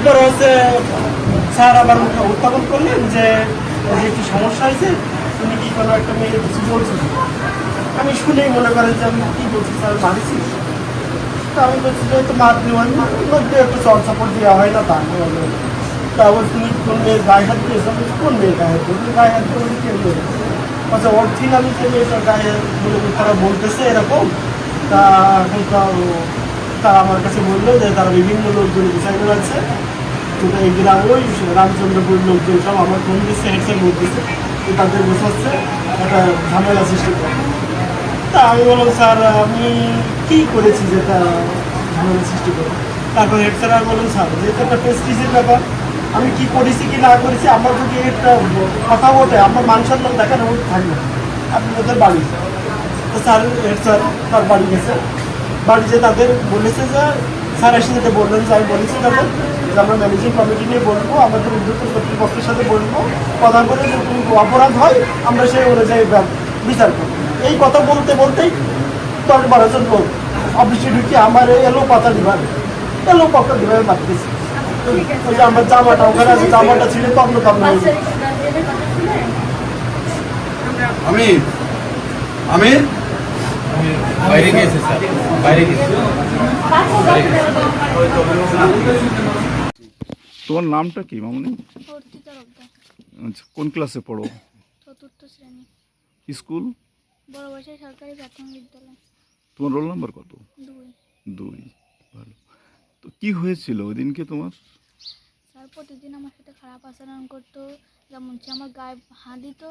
এরপর হচ্ছে স্যার আবার উত্থাপন করলেন যে একটু সমস্যা হয়েছে, তুমি কি কোনো একটা মেয়ে কিছু বলছো। আমি শুনেই মনে করেন যে আমি কী বলছি স্যার, মারিছি। তো আমি বলছি যে তো মার দেওয়ার মধ্যে একটু চর্চাপট দেওয়া হয় না, তা তারপর তুমি কোন মেয়ের গায়ে হাত দিয়েছো, কোন মেয়ের গায়ে হাত দিয়েছো, গায়ে হাত দিয়ে কে মেয়ে। আচ্ছা ওর ঠিক আমি যে মেয়েটার গায়ে বলে তারা বলতেছে এরকম। তা এখন তারা আমার কাছে বললো যে তারা বিভিন্ন লোকজন বিষয় আছে, তো এই গ্রাম ওই রামচন্দ্রপুর লোকজন সব আমার ফোন দিচ্ছে, হেডসেট বলতেছে যে তাদের বোঝাচ্ছে একটা ঝামেলা সৃষ্টি করে। তা আমি বললাম স্যার আমি কী করেছি যেটা ঝামেলা সৃষ্টি করে। তারপর হেড স্যার আর বললাম স্যার যেহেতু একটা প্রেস্টিজের ব্যাপার, আমি কি করেছি কি না করেছি আমার যদি একটা কথা বটে আমার মান সম্মান দেখার মধ্যে থাকবে, আপনি ওদের বাড়ি। তো স্যার হেড স্যার তার বাড়ি গেছে, বাড়িতে তাদের বলেছে যে স্যার এসে যেটা বললেন যে আমি বলেছি তাদের যে আমরা ম্যানেজিং কমিটি নিয়ে বলবো, আমাদের উদ্যোক্তা কর্তৃপক্ষের সাথে বলবো, কথা বলে যদি অপরাধ হয় আমরা সেই অনুযায়ী বিচার করবো। এই কথা বলতে বলতেই 10-12 জন লোক অফিসে ঢুকে আমার এলো পাতা ডিভাইড, এলো পাতা ডিভাইড মারতেছে। ওই যে আমার জামাটা ওখানে আছে, জামাটা ছিল তন্ন তন্ন হয়েছে। আমি আমি বাইরে গিয়েছি স্যার, বাইরে গেছি। তোমার নামটা কি মামনি? অর্পিতা রব্দা। আচ্ছা, কোন ক্লাসে পড়ো? চতুর্থ শ্রেণী, স্কুল? বড়বাসায় সরকারি প্রাথমিক বিদ্যালয়। তোমার রোল নাম্বার কত? 2। 2। ভালো। তো কি হয়েছিল ওই দিনকে তোমার? স্যার প্রতিদিন আমার সাথে খারাপ আচরণ করতো, যেমন সে আমার গায়ে হাত দিত,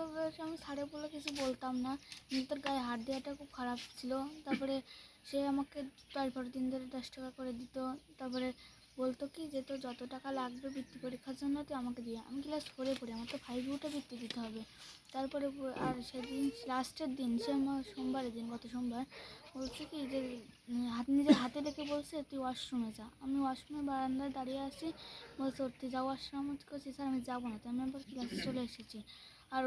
আমি ছাড়ে বলে কিছু বলতাম না, কিন্তু তার গায়ে হাত দেওয়াটা খুব খারাপ ছিল। তারপরে সে আমাকে 10-12 দিন ধরে 10 টাকা করে দিত। তারপরে বলতো কি যে তোর যত টাকা লাগবে বৃত্তি পরীক্ষার জন্য তুই আমাকে দিয়ে, আমি ক্লাস 4-এ পড়ি, আমার তো 5 উঠে বৃত্তি দিতে হবে। তারপরে আর সেদিন লাস্টের দিন সে আমার সোমবারের দিন, গত সোমবার, বলছে কি যে নিজের হাতে রেখে বলছে তুই ওয়াশরুমে যা। আমি ওয়াশরুমে বারান্দায় দাঁড়িয়ে আছি, বলছে উঠতে যাও ওয়াশরুম, করছি স্যার আমি যাবো না, তো আমি আবার ক্লাসে চলে এসেছি। আর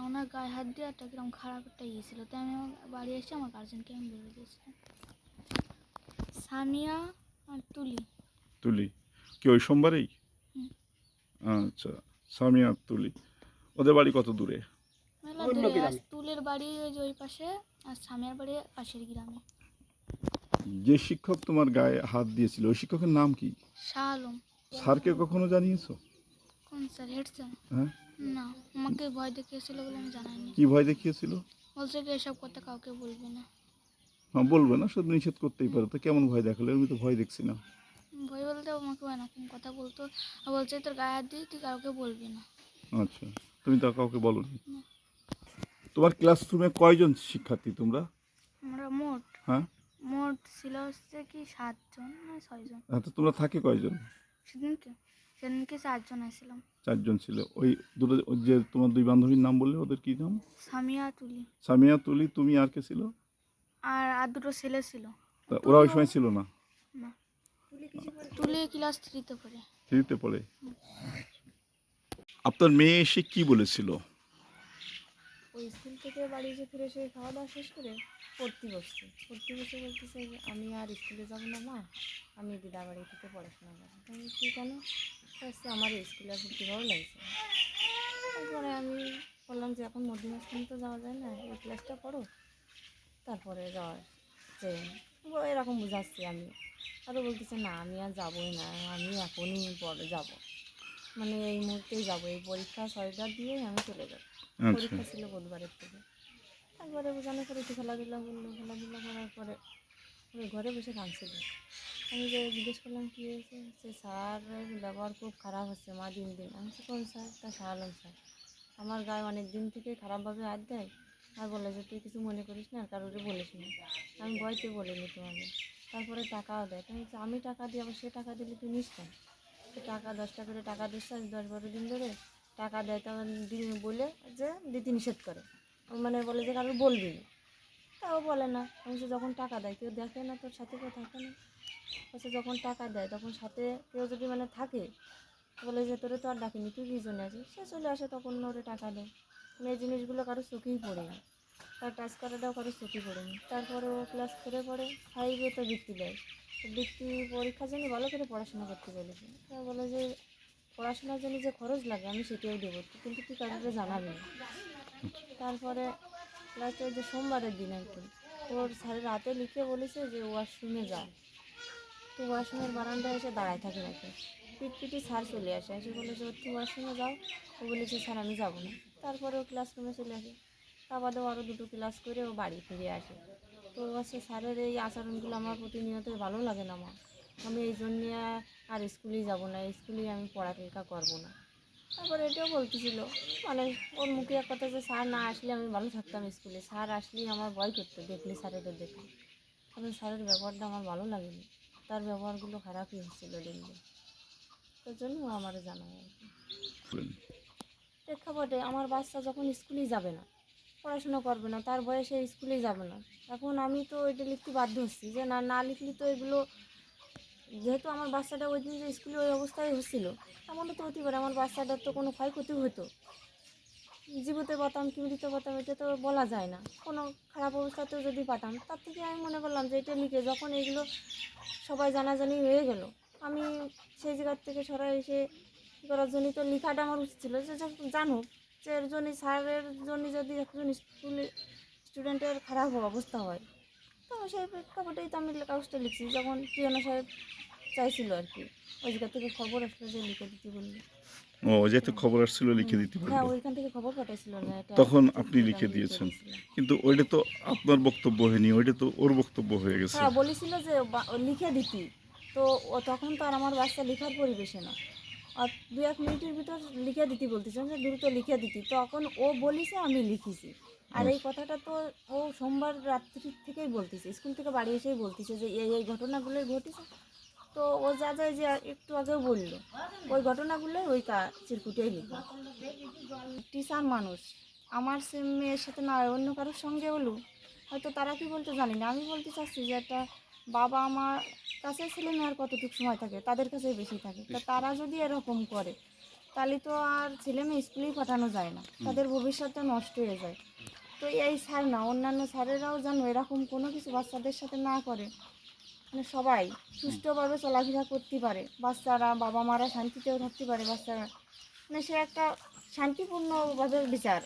ওনার গায়ে হাত দিয়ে একটা কিরকম খারাপ একটা ইয়ে ছিল, তাই আমি বাড়ি এসে আমার গার্জেনকে আমি বলে দিয়েছিলাম। সামিয়া আর তুলি। তুলি কি ওই সোমবারেই? আচ্ছা, সামিয়া আর তুলি, ওদের বাড়ি কত দূরে? মেলা দূরে। আর তুলের বাড়ি ওই যে ওই পাশে, আর সামিয়ার বাড়ি পাশের গ্রামে। যে শিক্ষক তোমার গায়ে হাত দিয়েছিল ওই শিক্ষকের নাম কি? শাহ আলম। স্যারকে কখনো জানিয়েছো? কোন স্যার? Head sir? হ্যাঁ। না, আমাকে ভয় দেখিয়েছিল বলে আমি জানাইনি। কি ভয় দেখিয়েছিল? বলছে কি এসব কথা কাউকে বলবি না। হ্যাঁ, বলবে না, শুধু নিষেধ করতেই পারে। তো কেমন ভয় দেখালো? আমি তো ভয় দেখছি না। ভয় বলতে আমাকে এরকম কথা বলতো, আর বলছে তোর গায়ে হাত দিয়ে তুই কাউকে বলবি না। আচ্ছা, তুমি তো কাউকে বলোনি। তোমার ক্লাসরুমে কয়জন শিক্ষার্থী তোমরা? আমরা মোট হ্যাঁ। মোট ছিল হচ্ছে কি 7 জন না 6 জন। হ্যাঁ, তো তোমরা থাকে কয়জন? সেদিনকে 4 জন আসছিলাম। 4 জন ছিল। ওই দুটো যে তোমার 2 বান্ধবীর নাম বললে, ওদের কি নাম? সামিয়া তুলি। সামিয়া, তুলি, তুমি আর কে ছিল? আর দুটো ছেলে ছিল। তা ওরা ওই সময় ছিল না? না, তুলি ক্লাস 3-তে পড়ে। 3তে পড়ে। আপনার মেয়ে এসে কি বলেছিল? ওই স্কুল থেকে বাড়ি এসে ফিরে সে খাওয়া দাওয়া শেষ করে পড়তে বসছে বলতেছে যে আমি আর স্কুলে যাব না মা, আমি দিদা বাড়ি থেকে পড়াশোনা করবো। আমি কি কেন? হচ্ছে আমার স্কুলে আর ভর্তি ভালো লাগছে না। তারপরে আমি বললাম যে এখন মধ্যমাঝখানে তো যাওয়া যায় না, এই ক্লাসটা পড়ো তারপরে যাওয়ার যে এরকম বোঝাচ্ছি আমি। আরও বলতেছে না আমি আর যাবোই না, আমি এখনই পরে যাব, মানে এই মুহূর্তেই যাব, এই পরীক্ষা 6টা দিয়ে আমি চলে যাব। আচ্ছা। পরীক্ষা ছিল বুধবারের থেকে। তারপরে বোঝানোর পরে একটু খেলাধুলা করলো, খেলাধুলা করার পরে ওই ঘরে বসে কাঁদছিল। আমি যে জিজ্ঞেস করলাম কী হয়েছে, সে স্যারের ব্যবহার খুব খারাপ হচ্ছে মা দিন দিন। আমি বলছি কোন স্যার? তা শাহ আলম স্যার। আমার গায়ে অনেক দিন থেকে খারাপভাবে হাত দেয়, আর বলে যে তুই কিছু মনে করিস না, আর কারোরে বলিস না। আমি ভয়তে বলিনি তোমাকে। তারপরে টাকাও দেয়। তুমি আমি টাকা দিই, আবার সে টাকা দিলে তুই নিস না। তো টাকা 10টা করে টাকা দিচ্ছে আজ 10-12 দিন ধরে টাকা দেয়, তখন বলে যে দিতে নিষেধ করে, মানে বলে যে কারোর বলবি না। তাও বলে না। আমি যখন টাকা দেয় কেউ দেখে না, তোর সাথে কেউ থাকে না। বলছে যখন টাকা দেয় তখন সাথে কেউ যদি মানে থাকে, বলে যে তোরে তো আর ডাকিনি, তুই কী জন্য আছিস, সে চলে আসে তখন ওরে টাকা দেয়। মানে এই জিনিসগুলো কারো চোখেই পড়ে না। তার টাচ করাটাও কারো চোখে পড়েনি। তারপরে ও ক্লাস 4-এ পড়ে, 5-এ তো বৃত্তি দেয়। তো বৃত্তি পরীক্ষার জন্য ভালো করে পড়াশোনা করতে বলেছে। তা বলে যে পড়াশোনার জন্য যে খরচ লাগে আমি সেটাও দেবো, কিন্তু তুই কাউকে জানাবি না। তারপরে লাস্টে যে সোমবারের দিন আর কি, ওর স্যারের হাতে লিখে বলেছে যে ওয়াশরুমে যা। তো ওয়াশরুমের বারান্দায় এসে দাঁড়ায় থাকে নাকি, পিটপিটি স্যার চলে আসে, এসে বলে যে তুই ওয়াশরুমে যাও। ও বলেছে স্যার আমি যাবো না। তারপরে ও ক্লাসরুমে চলে আসে। তা বাদেও আরও 2টো ক্লাস করে ও বাড়ি ফিরে আসে। তো হচ্ছে স্যারের এই আচরণগুলো আমার প্রতিনিয়তই ভালো লাগে না মা। আমি এই জন্যে আর স্কুলেই যাব না, স্কুলেই আমি পড়ালেখা করবো না। তারপরে এটাও বলতেছিল, মানে ওর মুখে এক কথা যে স্যার না আসলে আমি ভালো থাকতাম স্কুলে, স্যার আসলেই আমার ভয় করতো দেখলে স্যারের দেখে। কারণ স্যারের ব্যবহারটা আমার ভালো লাগেনি, তার ব্যবহারগুলো খারাপই হচ্ছিলো দিন দিন। তার জন্য ও আমার জানায় আর কি। প্রেক্ষাপটে আমার বাচ্চা যখন স্কুলেই যাবে না, পড়াশোনা করবে না, তার বয়সে স্কুলেই যাবে না, এখন আমি তো এটা লিখতে বাধ্য হচ্ছি যে না, না লিখলে তো এগুলো, যেহেতু আমার বাচ্চাটা ওই দিন যে স্কুলে ওই অবস্থায় হচ্ছিল, এমনও তো হতে পারে আমার বাচ্চাটার তো কোনো ক্ষয়ক্ষতি হতো, জীবিত পাতাম কি মৃত পাতাম এটা তো বলা যায় না, কোনো খারাপ অবস্থাতেও যদি পাতাম। তার থেকে আমি মনে করলাম যে এটা লিখে যখন এগুলো সবাই জানাজানি হয়ে গেল, আমি সেই জায়গার থেকে সরাই এসে কী করার জন্য তো লেখাটা আমার উচিত ছিল যে জানো যে এর জন্য স্যারের জন্য যদি একজন স্টুডেন্টের খারাপ অবস্থা হয়, তো সেই প্রেক্ষাপটেই তো আমি কাগজটা লিখছি যখন প্রিয়না সাহেব চাইছিল আর কি, ওই জায়গা থেকে খবর আসলো যে লিখে দিতে বললো। ও যেহেতু খবর আসছিল লিখে দিতে হ্যাঁ, পারলো, ওইখান থেকে খবর পাঠাইছিল না এটা, তখন আপনি এটা লিখে আমি দিয়েছেন। দিয়েছিলাম। কিন্তু ওইটা তো আপনার বক্তব্য হয়নি, ওইটা তো ওর বক্তব্য হয়ে গেছে। হ্যাঁ, বলেছিল যে ও লিখে দিতি, তো ও তখন তো আর আমার বাচ্চা লেখার পরিবেশে না, আর 2-1 মিনিটের ভিতর লিখে দিতি বলতেছে যে দ্রুত লিখে দিতি, তখন ও বলিছে আমি লিখেছি। আর এই কথাটা তো ও সোমবার রাত্রি থেকেই বলতেছে, স্কুল থেকে বাড়ি এসেই বলতেছে যে এই এই ঘটনাগুলোই ঘটেছে। তো ও যা যায় যে একটু আগেও বললো ওই ঘটনাগুলোই ওই চিরকুটেই লিখো। টিচার মানুষ, আমার মেয়ের সাথে না অন্য কারোর সঙ্গে হলো হয়তো তারা কি বলতে জানি না, আমি বলতে চাচ্ছি যে একটা বাবা আমার কাছে ছেলে মেয়ে আর কতটুকু সময় থাকে, তাদের কাছেই বেশি থাকে, তা তারা যদি এরকম করে তাহলে তো আর ছেলে মেয়ে স্কুলেই পাঠানো যায় না, তাদের ভবিষ্যৎটা নষ্ট হয়ে যায়। তো এই স্যার না, অন্যান্য স্যারেরাও যেন এরকম কোনো কিছু বাচ্চাদের সাথে না করে, মানে সবাই সুষ্ঠুভাবে চলাফেরা করতে পারে, বাচ্চারা বাবা মারা শান্তিতেও থাকতে পারে, বাচ্চারা মানে সে একটা শান্তিপূর্ণভাবে বিচার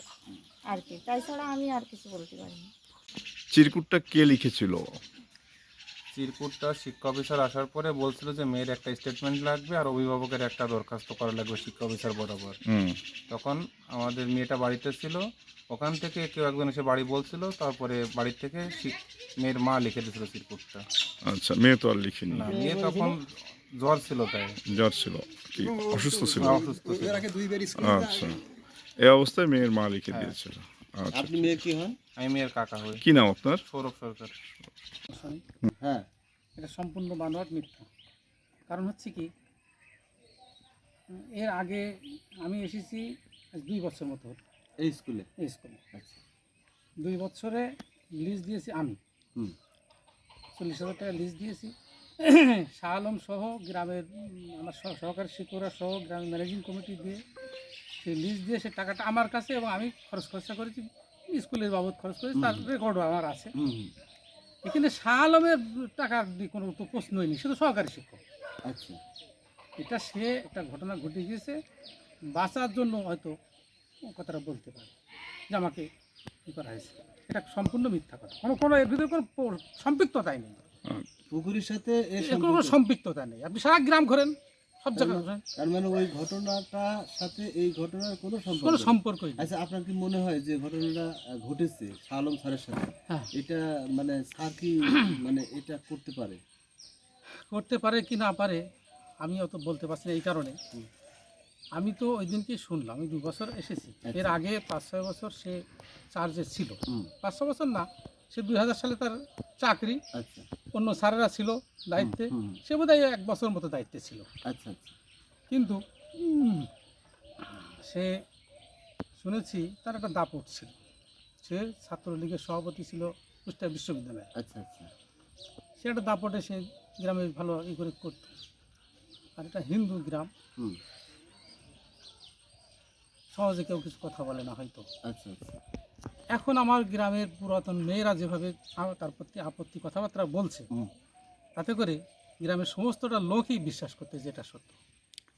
আর কি, তাই ছাড়া আমি আর কিছু বলতে পারি না। চিরকুটটা কে লিখেছিল? চিরকুটটা শিক্ষা অফিসার আসার পরে বলছিল যে মেয়ের একটা স্টেটমেন্ট লাগবে আর অভিভাবকের একটা দরখাস্ত করা লাগবে শিক্ষা অফিসার বরাবর। হুম। তখন আমাদের মেয়েটা বাড়িতে ছিল, ওখান থেকে কেউ একজন এসে বাড়ি বলছিল, তারপরে বাড়ির থেকে মেয়ের মা লিখে দিয়েছিল চিরকুটটা। আচ্ছা, মেয়ে তো আর লিখেনি। না, মেয়ে তখন জ্বর ছিল, তাই জ্বর ছিল, কি অসুস্থ ছিল? অসুস্থ ছিল। আচ্ছা, এই অবস্থায় মেয়ের মা লিখে হ্যাঁ। দিয়েছিল। আচ্ছা, আপনি মেয়ের কি হন? আমি মেয়ের কাকা হই, কি নাম আপনার? সৌরভ সরকার। হ্যাঁ, এটা সম্পূর্ণ বানোয়াট মিথ্যা। কারণ হচ্ছে কি, এর আগে আমি এসেছি আজ 2 বছর মতো হলো এই স্কুলে। এই স্কুলে। আচ্ছা। 2 বছরে লিজ দিয়েছি আমি, হুম। 40,000 টাকা লিজ দিয়েছি। শাহ আলম সহ গ্রামের আমার সহকারী শিক্ষকরা সহ গ্রামের ম্যানেজিং কমিটি দিয়ে সেই লিজ দিয়ে সে টাকাটা আমার কাছে, এবং আমি খরচা করেছি, স্কুলের বাবদ খরচ করেছি, তার রেকর্ডও আমার আছে। হুম হুম। এখানে শাহ আলমের টাকার কোনো তো প্রশ্নই নেই, শুধু সহকারী শিক্ষক। আচ্ছা। এটা সে একটা ঘটনা ঘটে গিয়েছে, বাঁচার জন্য হয়তো কথাটা বলতে পারে যে আমাকে কী করা হয়েছে। এটা সম্পূর্ণ মিথ্যা কথা, কোনো এর ভিতরে কোনো সম্পৃক্ততাই নেই, পুকুরের সাথে এর এর কোনো সম্পৃক্ততা নেই। আপনি সারা গ্রাম ঘোরেন, সব জায়গায় ঘোরেন, তার মানে ওই ঘটনাটার সাথে এই ঘটনার কোনো সম্পর্ক কোনো নেই। সম্পর্কই নেই। আচ্ছা, আপনার কি মনে হয় যে ঘটনাটা ঘটেছে শাহ আলম স্যারের সাথে, হ্যাঁ, এটা মানে স্যার কি মানে এটা করতে পারে? করতে পারে কি না পারে আমি অত বলতে পারছি না, এই কারণে আমি তো ওই দিনকে শুনলাম। আমি 2 বছর এসেছি, এর আগে 5-6 বছর সে চার্জে ছিল। হুম। 5-6 বছর না, সে 2000 সালে তার চাকরি, আচ্ছা। অন্য স্যারেরা ছিল দায়িত্বে, হুম। সে বোধহয় 1 বছর মতো দায়িত্বে ছিল। আচ্ছা আচ্ছা। কিন্তু সে শুনেছি তার একটা দাপট ছিল, সে ছাত্রলীগের সভাপতি ছিল কুষ্টিয়া বিশ্ববিদ্যালয়ে। আচ্ছা আচ্ছা। সে একটা দাপটে সে গ্রামে ভালো করে করত, আর এটা হিন্দু গ্রাম, হুম। সহজে কেউ কিছু কথা বলে না হয়তো। আচ্ছা আচ্ছা। এখন আমার গ্রামের পুরাতন মেয়েরা যেভাবে তার প্রতি আপত্তি কথাবার্তা বলছে, হুম। তাতে করে গ্রামের সমস্তটা লোকই বিশ্বাস করতে যেটা সত্য।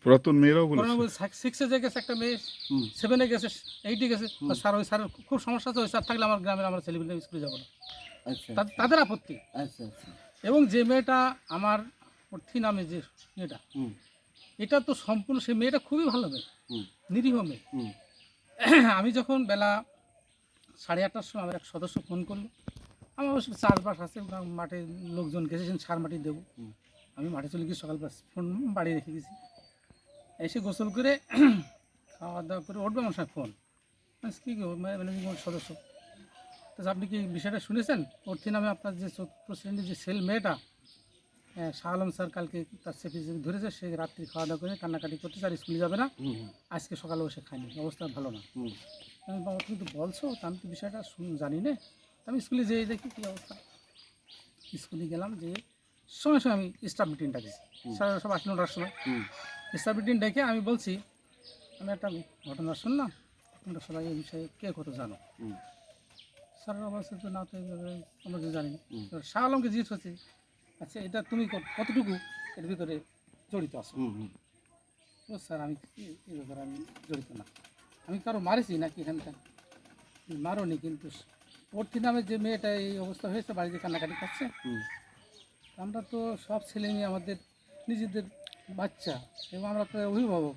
পুরাতন মেয়েরাও বলেছে? করোনা 6-এ যে গেছে একটা মেয়ে, হুম। 7-এ গেছে, 8-এ গেছে, স্যার ওই স্যারের খুব সমস্যা আছে, ওই স্যার থাকলে আমার গ্রামের আমরা ছেলেমেয়ে স্কুলে যাবো না, আচ্ছা তাদের আপত্তি। আচ্ছা আচ্ছা এবং যে মেয়েটা আমার অর্থী নামে যে মেয়েটা, হুম এটা তো সম্পূর্ণ, সেই মেয়েটা খুবই ভালো মেয়ে, হুম নিরীহ মেয়ে। হুম আমি যখন বেলা 8:30টার সময় আমার এক সদস্য ফোন করলো, আমার অবশ্য চাষবাস আছে, মাঠে লোকজন গেছেছেন সার মাটি দেবো, হুম। আমি মাঠে চলে গিয়ে সকালবেলা ফোন বাড়ি রেখে গেছি, এসে গোসল করে খাওয়া দাওয়া করে উঠবে আমার সঙ্গে ফোন, কী ম্যানেজিং সদস্য, তো আপনি কি বিষয়টা শুনেছেন? অর্থী নামে আপনার যে 4 শ্রেণীর যে সেল মেয়েটা, শাহ আলম স্যার কালকে তার সেফি ধরেছে, সে রাত্রি খাওয়া দাওয়া করে কান্নাকাটি করতেছে আর স্কুলে যাবে না, হুম আজকে সকালেও সে খায়নি, অবস্থা ভালো না। হুম আমি বাবা তুমি তো বলছো, তা আমি তো বিষয়টা জানি না, আমি স্কুলে যেয়ে দেখি কী অবস্থা। স্কুলে গেলাম, যে সঙ্গে সঙ্গে আমি স্টাফ মিটিং ডাকিছি, স্যার সব 8-9টার সময় হুম স্টাফ মিটিং ডেকে আমি বলছি, আমি একটা ঘটনা শুনলাম, তোমরা সবাই এই বিষয়ে কে কত জানো? হুম স্যারের অবস্থা তো না, তো এইভাবে আমরা তো জানি না। হুম। তো শাহ আলমকে জিজ্ঞেস করছি, আচ্ছা এটা তুমি কতটুকু এর ভিতরে জড়িত আছো? হুম হুম ও স্যার আমি এই ব্যাপারে আমি জড়িত না, আমি কারো মারেছি নাকি এখানটা? মারোনি, কিন্তু অর্থী নামে যে মেয়েটা এই অবস্থা হয়েছে, বাড়িতে কান্নাকাটি করছে, হুম আমরা তো সব ছেলে মেয়ে আমাদের নিজেদের বাচ্চা, এবং আমরা তো অভিভাবক,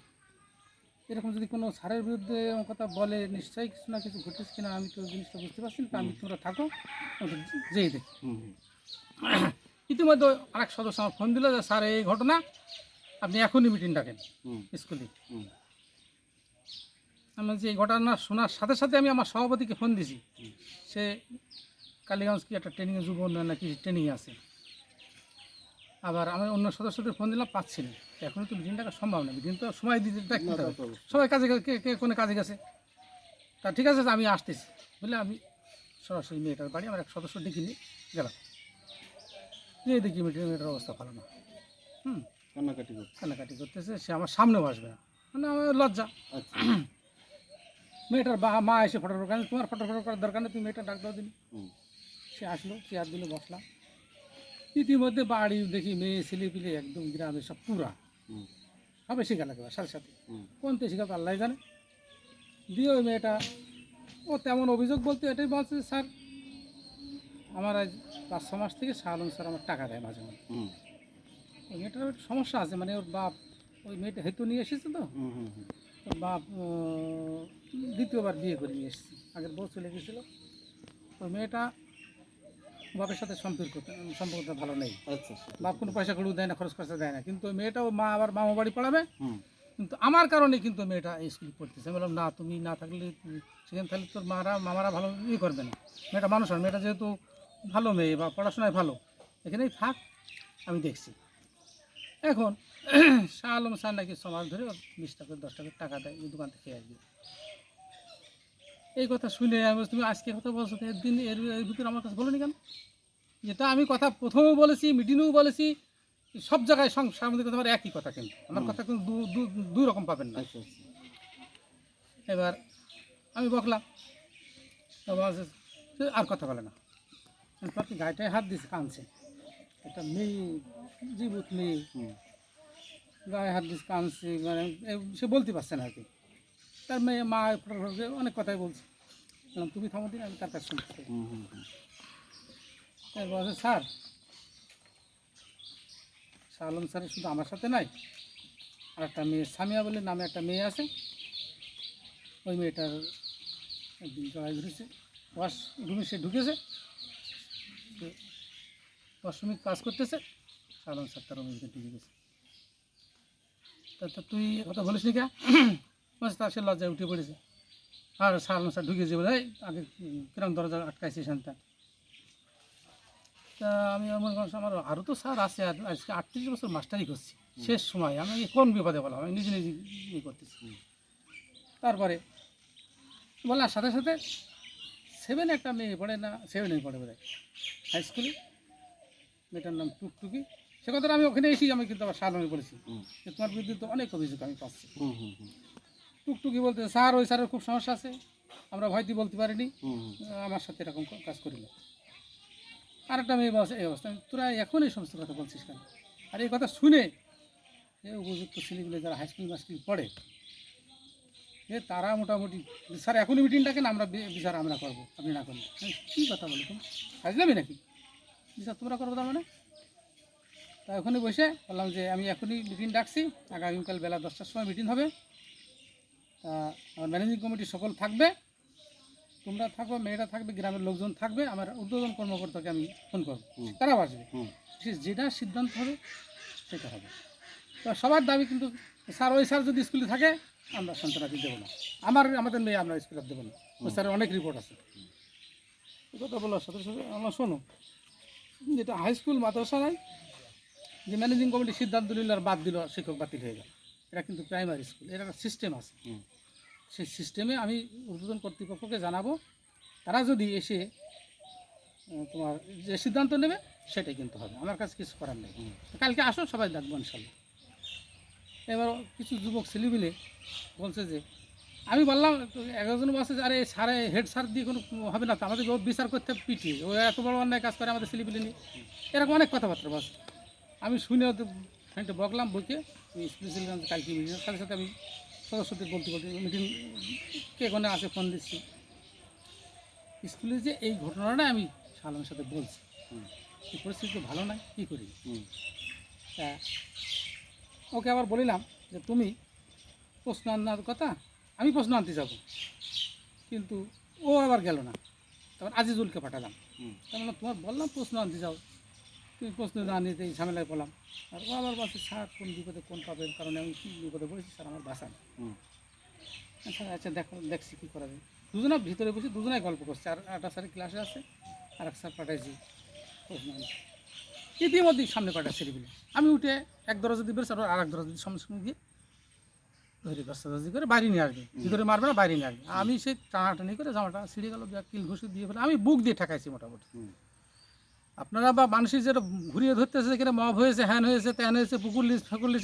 এরকম যদি কোনো স্যারের বিরুদ্ধে আমার কথা বলে, নিশ্চয়ই কিছু না কিছু ঘটেছে কিনা, আমি তো জিনিসটা বুঝতে পারছি না, তা আমি তোমরা থাকো, যেই দেখি। হুম ইতিমধ্যে আরেক সদস্য আমার ফোন দিল যে স্যার এই ঘটনা, আপনি এখনই মিটিং ডাকেন হুম স্কুলে। হুম আমি যে এই ঘটনা শোনার সাথে সাথে আমি আমার সভাপতিকে ফোন দিছি, সে কালীগঞ্জ কি একটা ট্রেনিংয়ে, যুব উন্নয়ন নাকি ট্রেনিংয়ে আছে। আবার আমি অন্য সদস্যদের ফোন দিলাম, পাচ্ছি না, এখনই তো মিটিং ডাকা সম্ভব না, মিটিং তো সময় দিতে না, দেখতে তা হবে, তো অবশ্যই। সবাই কাজে কে কোনো কাজে গেছে। তা ঠিক আছে, আমি আসতেছি বলে আমি সরাসরি মেয়েটার বাড়ি আমার এক সদস্য ডেকে নিয়ে গেলাম, যে দেখি মেয়েটার অবস্থা ভালো না, কান্নাকাটি করছে কান্নাকাটি করতেছে, সে আমার সামনেও আসবে না, মানে আমার লজ্জা। আচ্ছা মেয়েটার মা এসে ফটো করার, তোমার ফটো করার দরকার নেই, তুমি মেয়েটা ডাক দাও দিন। হুম সে আসলো, চেয়ার দিল, বসলাম। ইতিমধ্যে বাড়ি দেখি মেয়ে ছেলে পিলে একদম গ্রামে সব পুরা, হুম সব এসে গেল একেবারে সাথে সাথে, হুম কোন তো এসে গেল আল্লাহ জানে। দিয়ে ওই মেয়েটা, ও তেমন অভিযোগ বলতে এটাই বলছে, স্যার আমার আজ 5-6 মাস থেকে শাহ আলম স্যার আমার টাকা দেয় মাঝে মাঝে। হুম ওই মেয়েটার একটা সমস্যা আছে, মানে ওর বাপ ওই মেয়েটা হেতু নিয়ে এসেছে, তো হুম হুম হুম ওর বাপ দ্বিতীয়বার বিয়ে করে নিয়ে এসেছে, আগের বউ চলে গেছিলো। ওই মেয়েটা বাপের সাথে সম্পর্কটা ভালো নেই, আচ্ছা আচ্ছা বাপ কোনো পয়সা কড়ু দেয় না, খরচ খরচা দেয় না, কিন্তু ওই মেয়েটা ও মা আবার মামা বাড়ি পড়াবে, হুম কিন্তু আমার কারণে কিন্তু মেয়েটা এই স্কুলে পড়তেছে। আমি বললাম না, তুমি না থাকলে সেখানে তাহলে তোর মামারা ভালো করবে না, মেয়েটা মানুষ হয়, মেয়েটা যেহেতু ভালো মেয়ে বা পড়াশোনায় ভালো, এখানেই থাক, আমি দেখছি। এখন শাহ আলম স্যার নাকি 6 মাস ধরে 20 টাকা 10 টাকা টাকা দেয়, এই দোকান থেকে আসবে। এই কথা শুনে আমি বলছি, তুমি আজকে কথা বলছো, তো একদিন এর ভিতরে আমার কাছে বলোনি কেন? যেটা আমি কথা প্রথমেও বলেছি, মিটিংয়েও বলেছি, সব জায়গায় সাংবাদিক কথা আমার একই কথা, কিন্তু আমার কথা কিন্তু দুই রকম পাবেন না। আচ্ছা আচ্ছা এবার আমি বকলাম, তো বলছে, সে আর কথা বলে না, আপনি গায়েটায় হাত দিয়েছে, কাঁদছে, একটা মেয়ে, জীবত মেয়ে, হুম গায়ে হাত দিয়েছে, কাঁদছে, মানে সে বলতে পারছে না আর কি। তার মেয়ে মা অনেক কথাই বলছে, বললাম তুমি থামো দিন, আমি তার কাছে শুনতে চাই। হুম হুম হুম বলছে, স্যার শাহ আলম স্যারের শুধু আমার সাথে নাই, আর একটা মেয়ে সামিয়া বলে নামে একটা মেয়ে আছে, ওই মেয়েটার একদিন জড়াই ধরেছে, ওয়াশরুমে সে ঢুকেছে, ওয়াশরুমে কাজ করতেছে, শাহ আলম স্যার তার রুমের ভিতরে ঢুকে গেছে। তা তুই কথা বলিস নি কে? বলছে তার সে লজ্জায় উঠে পড়েছে, আর শাহ আলম স্যার ঢুকে যাবে, এই আগে কিরম দরজা আটকাইছে শান্তা। তা আমি মনে করছি আমার আরও তো স্যার আছে, আর আজকে 38 বছর মাস্টারি করছি, শেষ সময় আমি কোন বিপদে বললাম, আমি নিজে নিজে ইয়ে করতেছি। তারপরে বলার সাথে সাথে 7 একটা মেয়ে পড়ে, না 7 পড়ে বোধ হয়, হাই স্কুলে, মেয়েটার নাম টুকটুকি। সে কথাটা আমি ওখানে এসেই আমি কিন্তু আবার শাহ আলমকে বলেছি যে তোমার বিরুদ্ধে তো অনেক অভিযোগ আমি পাচ্ছি। হুম হুম হুম টুকটুকি বলতে, স্যার ওই স্যারের খুব সমস্যা আছে, আমরা ভয়তে বলতে পারিনি আমার সাথে এরকম কাজ করিল। আর একটা মেয়ে বলছে এই অবস্থা, তোরা এখন এই সমস্ত কথা বলছিস কেন? আর এই কথা শুনে এই উপযুক্ত ছেলেগুলো যারা হাই স্কুল মাস্কুল পড়ে তারা মোটামুটি স্যার এখনই মিটিং ডাকেন, আমরা বিচার আমরা করবো, আপনি না করবেন। কী কথা বলো তুমি, আসলামই নাকি বিচার তোমরা করবো? তার মানে তা ওখানে বসে বললাম যে আমি এখনই মিটিং ডাকছি, আগামীকাল বেলা 10টার সময় মিটিং হবে। তা আমার ম্যানেজিং কমিটি সকল থাকবে, তোমরা থাকবে, মেয়েরা থাকবে, গ্রামের লোকজন থাকবে, আমার ঊর্ধ্বতন কর্মকর্তাকে আমি ফোন করবো, তারাও আসবে। যেটা সিদ্ধান্ত হবে সেটা হবে। তো সবার দাবি কিন্তু স্যার, ওই স্যার যদি স্কুলে থাকে আমরা সন্তানাদি দেবো না, আমাদের মেয়ে আমরা স্কুলে দেবো না, ওই স্যারের অনেক রিপোর্ট আছে। এই কথা বলার সাথে সাথে আমরা শোনো, যেটা হাই স্কুল মাদ্রাসা নাই যে ম্যানেজিং কমিটি সিদ্ধান্ত নিল আর বাদ দিল, শিক্ষক বাতিল হয়ে গেল, এটা কিন্তু প্রাইমারি স্কুল, এর একটা সিস্টেম আছে। সেই সিস্টেমে আমি ঊর্ধ্বতন কর্তৃপক্ষকে জানাবো, তারা যদি এসে তোমার যে সিদ্ধান্ত নেবে সেটাই কিন্তু হবে, আমার কাছে কিছু করার নেই। কালকে আসো, সবাই দেখবো ইনশাল্লাহ। এবার কিছু যুবক ছেলেমিলে বলছে যে, আমি বললাম একজন বলছে যে আরে স্যারে হেড স্যার দিয়ে কোনো হবে না, তো আমাদের বিচার করতে পিটিয়ে ও এত বড় অন্যায় কাজ করে আমাদের ছেলেপিলে নিয়ে, এরকম অনেক কথাবার্তা বলছে। আমি শুনে ওদের খানিকটা বকলাম, বকে স্পেশাল কালকে মিটিংয়ের সাথে সাথে আমি সদস্যদের বলতে মিটিং কে কোনে আসে ফোন দিচ্ছি। স্কুলে যে এই ঘটনাটা আমি সালামের সাথে বলছি, এই পরিস্থিতি তো ভালো নয়, কী করি? তা ওকে আবার বলিলাম যে তুমি প্রশ্ন আনার কথা, আমি প্রশ্ন আনতে যাব, কিন্তু ও আবার গেল না। তারপর আজিজুলকে পাঠালাম, তার মানে তোমার বললাম প্রশ্ন আনতে যাও, তুমি প্রশ্ন না নিতে এই ঝামেলায় বললাম। আর ও আবার বলছে স্যার কোন বিপদে কোন পাবের কারণে আমি কী বিপদে পড়েছি স্যার, আমার বাঁচান। আচ্ছা আচ্ছা দেখছি কী করা যায়। দুজনা ভিতরে বসে দুজনাই গল্প করছে, আর একটা স্যারের ক্লাসে আছে, আর এক স্যার পাঠাইছি প্রশ্ন আনতে। ইতিমধ্যেই সামনে পাঠায় ছেলেগুলো, আমি উঠে এক দরজা দিয়ে বেরোচ্ছি, আর এক দরজা দিয়ে সঙ্গে সঙ্গে গিয়ে ধরে দস্তাদাজি করে বাইরে নিয়ে আসবে, ভিতরে মারবে না, বাইরে নিয়ে আসবে। আমি সেই টানাটানি করে জামাটা ছিঁড়ে গেল, কিল ঘুষি দিয়ে ফেলে আমি বুক দিয়ে ঠেকাইছি মোটামুটি। আপনারা বা মানুষের যেটা ঘুরিয়ে ধরতেছে, যেখানে মব হয়েছে, হ্যান হয়েছে, ত্যান হয়েছে, পুকুর লিস ফেকুর লিস,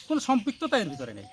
কোনো সম্পৃক্ততা এর ভিতরে নেই।